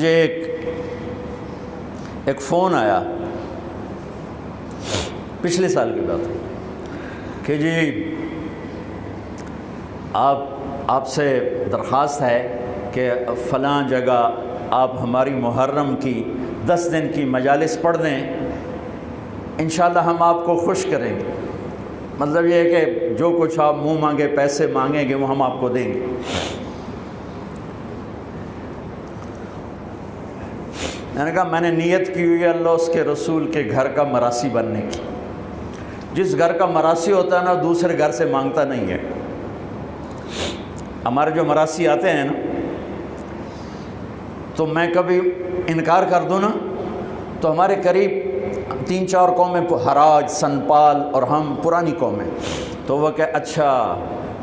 مجھے ایک فون آیا پچھلے سال کی بات ہے کہ جی آپ سے درخواست ہے کہ فلاں جگہ آپ ہماری محرم کی 10 دن کی مجالس پڑھ دیں، انشاءاللہ ہم آپ کو خوش کریں گے۔ مطلب یہ ہے کہ جو کچھ آپ منہ مانگے پیسے مانگیں گے وہ ہم آپ کو دیں گے۔ میں نے کہا میں نے نیت کی ہوئی ہے اللہ اس کے رسول کے گھر کا مراسی بننے کی۔ جس گھر کا مراسی ہوتا ہے نا دوسرے گھر سے مانگتا نہیں ہے۔ ہمارے جو مراسی آتے ہیں نا تو میں کبھی انکار کر دوں نا تو ہمارے قریب 3-4 قومیں حراج، سنپال اور ہم پرانی قومیں، تو وہ کہ اچھا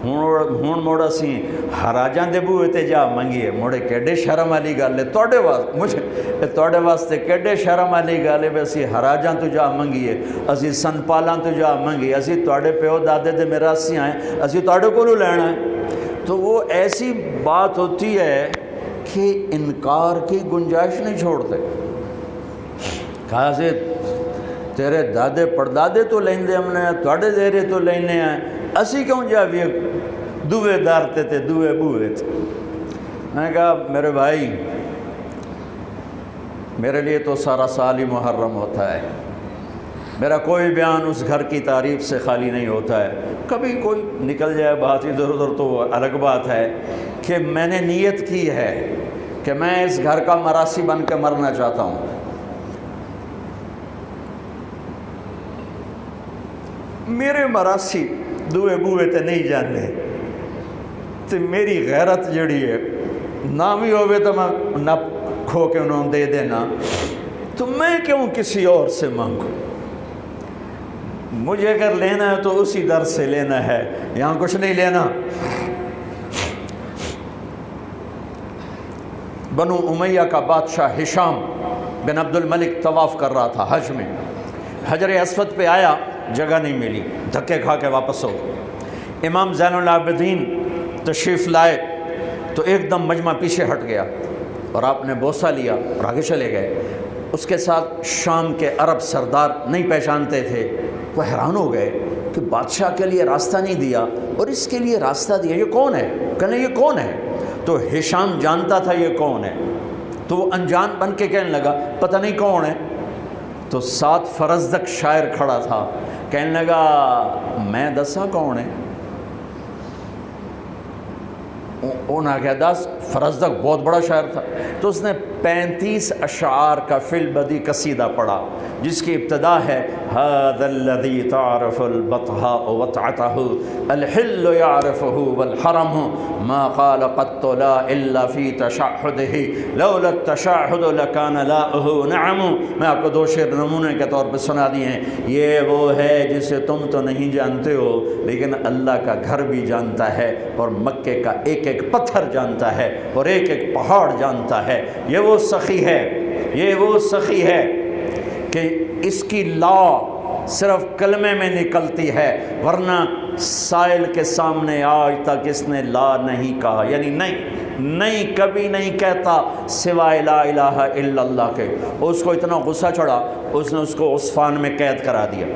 ہون موڑا سی حراجاں دے بوئے تے جا منگیے موڑے کیڈے شرم والی گل ہے توڑے واسطے کیڈے شرم والی گل ہے اسی حراجاں تو جا منگیے، اسی سنپالاں تو جا منگیے، اسی توڑے پیو دادے دے میراثی آئیں، اسی توڑے کو لینا ہے۔ تو وہ ایسی بات ہوتی ہے کہ انکار کی گنجائش نہیں چھوڑتے۔ کہا سے تیرے دادے پردادے تو لیندے ہم نے توڑے دیرے تو لینے ہیں، اسی کیوں جا بھی دوے دارتے تھے دوے بوئے تھے۔ میں نے کہا میرے بھائی میرے لیے تو سارا سال ہی محرم ہوتا ہے، میرا کوئی بیان اس گھر کی تعریف سے خالی نہیں ہوتا ہے۔ کبھی کوئی نکل جائے بات ادھر ادھر تو وہ الگ بات ہے کہ میں نے نیت کی ہے کہ میں اس گھر کا مراسی بن کے مرنا چاہتا ہوں۔ میرے مراسی دوے بوئے تے نہیں جانے تے میری غیرت جڑی ہے نہ بھی ہوئے تو میں نہ کھو کے انہوں دے دینا، تو میں کیوں کسی اور سے مانگوں؟ مجھے اگر لینا ہے تو اسی در سے لینا ہے، یہاں کچھ نہیں لینا۔ بنو امیہ کا بادشاہ ہشام بن عبد الملک طواف کر رہا تھا حج میں، حجر اسود پہ آیا، جگہ نہیں ملی، دھکے کھا کے واپس ہو۔ امام زین العابدین تشریف لائے تو ایک دم مجمع پیچھے ہٹ گیا اور آپ نے بوسہ لیا اور آگے چلے گئے۔ اس کے ساتھ شام کے عرب سردار نہیں پہچانتے تھے، وہ حیران ہو گئے کہ بادشاہ کے لیے راستہ نہیں دیا اور اس کے لیے راستہ دیا، یہ کون ہے؟ کہنے یہ کون ہے؟ تو ہشام جانتا تھا یہ کون ہے، تو وہ انجان بن کے کہنے لگا پتہ نہیں کون ہے۔ تو ساتھ فرزدق شاعر کھڑا تھا، کہنے لگا میں دسا کون ہے؟ انہوں نے کہا دس، فرزدق بہت بڑا شاعر تھا، تو اس نے 35 اشعار کا فی البدی قصیدہ پڑھا جس کی ابتدا ہے هذا الذي تعرف البطحاء وطعته الحل يعرفه والحرم ما قال قط لا الا في تشهده لولا التشهد لكان لاؤه نعم۔ میں آپ کو 2 شعر نمونے کے طور پہ سنا دیے ہیں۔ یہ وہ ہے جسے تم تو نہیں جانتے ہو لیکن اللہ کا گھر بھی جانتا ہے اور مکے کا ایک ایک پتھر جانتا ہے اور ایک ایک پہاڑ جانتا ہے۔ یہ وہ سخی ہے، یہ وہ سخی ہے کہ اس کی لا صرف کلمے میں نکلتی ہے، ورنہ سائل کے سامنے آج تک اس نے لا نہیں کہا، یعنی نہیں کبھی نہیں کہتا سوائے لا الہ الا اللہ کے۔ اس کو اتنا غصہ چڑھا اس نے اس کو عصفان میں قید کرا دیا۔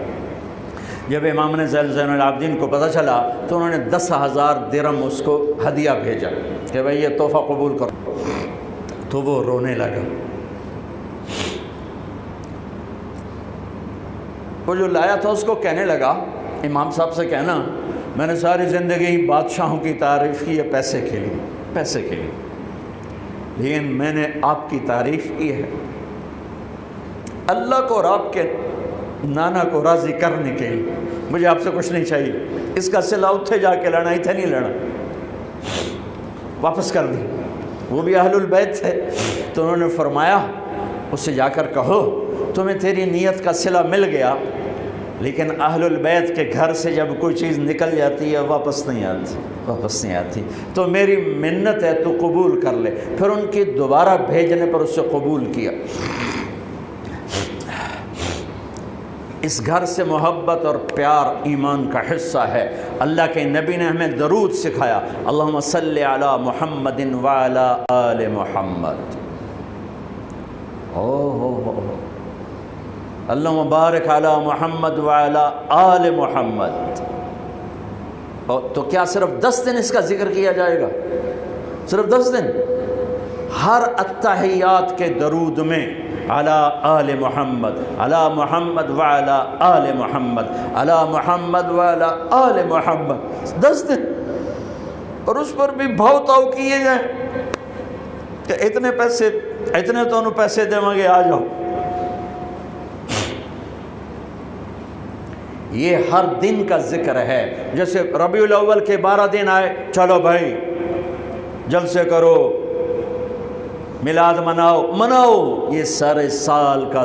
جب امام نے زین العابدین کو پتہ چلا تو انہوں نے 10,000 درہم اس کو ہدیہ بھیجا کہ بھئی یہ تحفہ قبول کرو، تو وہ رونے لگا۔ وہ جو لایا تھا اس کو کہنے لگا امام صاحب سے کہنا میں نے ساری زندگی بادشاہوں کی تعریف کی ہے پیسے کے لیے، لیکن میں نے آپ کی تعریف کی ہے اللہ کو اور آپ کے نانا کو راضی کرنے کے لیے۔ مجھے آپ سے کچھ نہیں چاہیے، اس کا صلہ اتھے جا کے لڑنا، اتھے نہیں لڑنا۔ واپس کر دی۔ وہ بھی اہل البیت تھے تو انہوں نے فرمایا اس سے جا کر کہو تمہیں تیری نیت کا صلہ مل گیا، لیکن اہل البیت کے گھر سے جب کوئی چیز نکل جاتی ہے واپس نہیں آتی، تو میری منت ہے تو قبول کر لے۔ پھر ان کی دوبارہ بھیجنے پر اس سے قبول کیا۔ اس گھر سے محبت اور پیار ایمان کا حصہ ہے۔ اللہ کے نبی نے ہمیں درود سکھایا، اللہم صلی علی محمد وعلی آل محمد۔ اللہم بارک علی محمد وعلی آل محمد. تو کیا صرف 10 دن اس کا ذکر کیا جائے گا؟ صرف 10 دن؟ ہر التحیات کے درود میں علی آل محمد، علی محمد وعلی آل محمد، علی محمد وعلی آل محمد، 10 دن. اور اس پر بھی بھاؤ تاؤ کیے جائیں کہ اتنے پیسے، اتنے تو انہوں پیسے دیں گے، آ جاؤ. یہ ہر دن کا ذکر ہے. جیسے ربیع الاول کے 12 دن آئے، چلو بھائی جلسے کرو، میلاد مناؤ. یہ سارے سال کا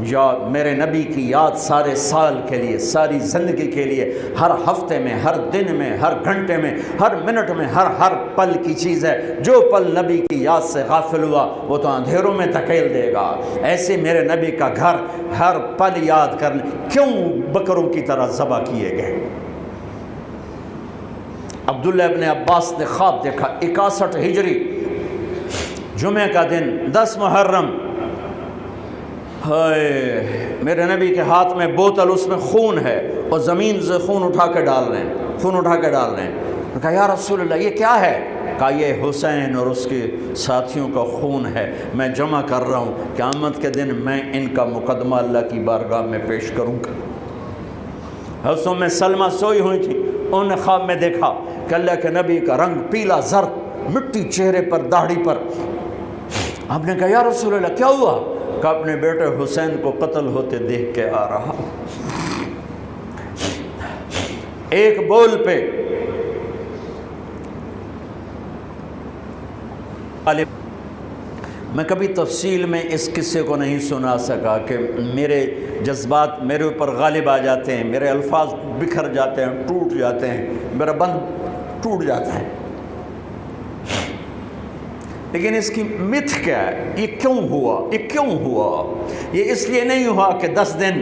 یاد، میرے نبی کی یاد سارے سال کے لیے، ساری زندگی کے لیے، ہر ہفتے میں، ہر دن میں، ہر گھنٹے میں، ہر منٹ میں، ہر پل کی چیز ہے. جو پل نبی کی یاد سے غافل ہوا وہ تو اندھیروں میں دھکیل دے گا. ایسے میرے نبی کا گھر ہر پل یاد کرنے. کیوں بکروں کی طرح ذبح کیے گئے؟ عبداللہ ابن عباس نے خواب دیکھا، 61 ہجری جمعہ کا دن، 10 محرم. ہائے، میرے نبی کے ہاتھ میں بوتل، اس میں خون ہے اور زمین سے خون اٹھا کے ڈال رہے ہیں. کہا یا رسول اللہ یہ کیا ہے؟ کہا یہ حسین اور اس کے ساتھیوں کا خون ہے، میں جمع کر رہا ہوں، قیامت کے دن میں ان کا مقدمہ اللہ کی بارگاہ میں پیش کروں گا. حضرت ام سلمہ سوئی ہوئی تھی، انہوں نے خواب میں دیکھا کہ اللہ کے نبی کا رنگ پیلا زرد، مٹی چہرے پر، داڑھی پر. آپ نے کہا یا رسول اللہ کیا ہوا؟ کہ اپنے بیٹے حسین کو قتل ہوتے دیکھ کے آ رہا. ایک بول پہ میں کبھی تفصیل میں اس قصے کو نہیں سنا سکا کہ میرے جذبات میرے اوپر غالب آ جاتے ہیں، میرے الفاظ بکھر جاتے ہیں، ٹوٹ جاتے ہیں، میرا بند ٹوٹ جاتا ہے. لیکن اس کی متھ کیا ہے؟ یہ کیوں ہوا؟ یہ اس لیے نہیں ہوا کہ 10 دن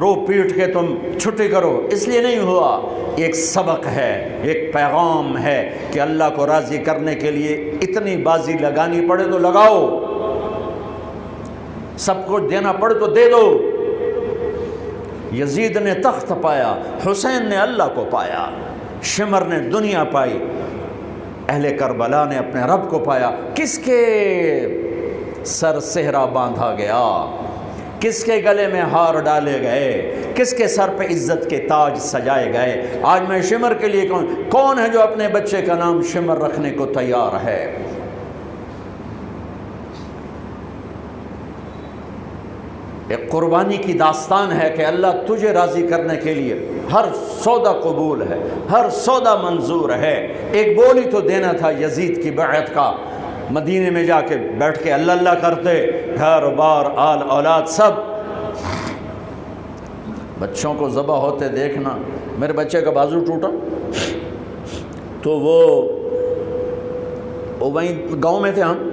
رو پیٹ کے تم چھٹی کرو، اس لیے نہیں ہوا. ایک سبق ہے، ایک پیغام ہے کہ اللہ کو راضی کرنے کے لیے اتنی بازی لگانی پڑے تو لگاؤ، سب کچھ دینا پڑے تو دے دو. یزید نے تخت پایا، حسین نے اللہ کو پایا، شمر نے دنیا پائی، اہل کربلا نے اپنے رب کو پایا. کس کے سر صحرا باندھا گیا؟ کس کے گلے میں ہار ڈالے گئے؟ کس کے سر پہ عزت کے تاج سجائے گئے؟ آج میں شمر کے لیے کون ہے جو اپنے بچے کا نام شمر رکھنے کو تیار ہے؟ ایک قربانی کی داستان ہے کہ اللہ تجھے راضی کرنے کے لیے ہر سودا قبول ہے، ہر سودا منظور ہے. ایک بول ہی تو دینا تھا یزید کی بیعت کا. مدینے میں جا کے بیٹھ کے اللہ اللہ کرتے، گھر بار آل اولاد سب. بچوں کو ذبح ہوتے دیکھنا. میرے بچے کا بازو ٹوٹا تو وہ وہیں گاؤں میں تھے ہم،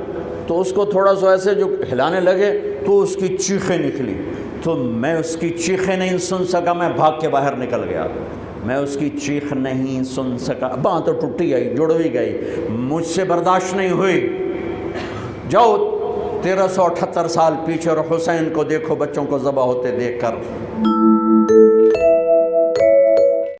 تو اس کو تھوڑا سا ایسے جو ہلانے لگے تو اس کی چیخیں نکلی. تو میں اس کی چیخیں نہیں سن سکا، میں بھاگ کے باہر نکل گیا. میں اس کی چیخ نہیں سن سکا، باں تو ٹوٹی گئی، جڑ بھی گئی، مجھ سے برداشت نہیں ہوئی. جاؤ 1378 سال پیچھے اور حسین کو دیکھو بچوں کو ذبح ہوتے دیکھ کر.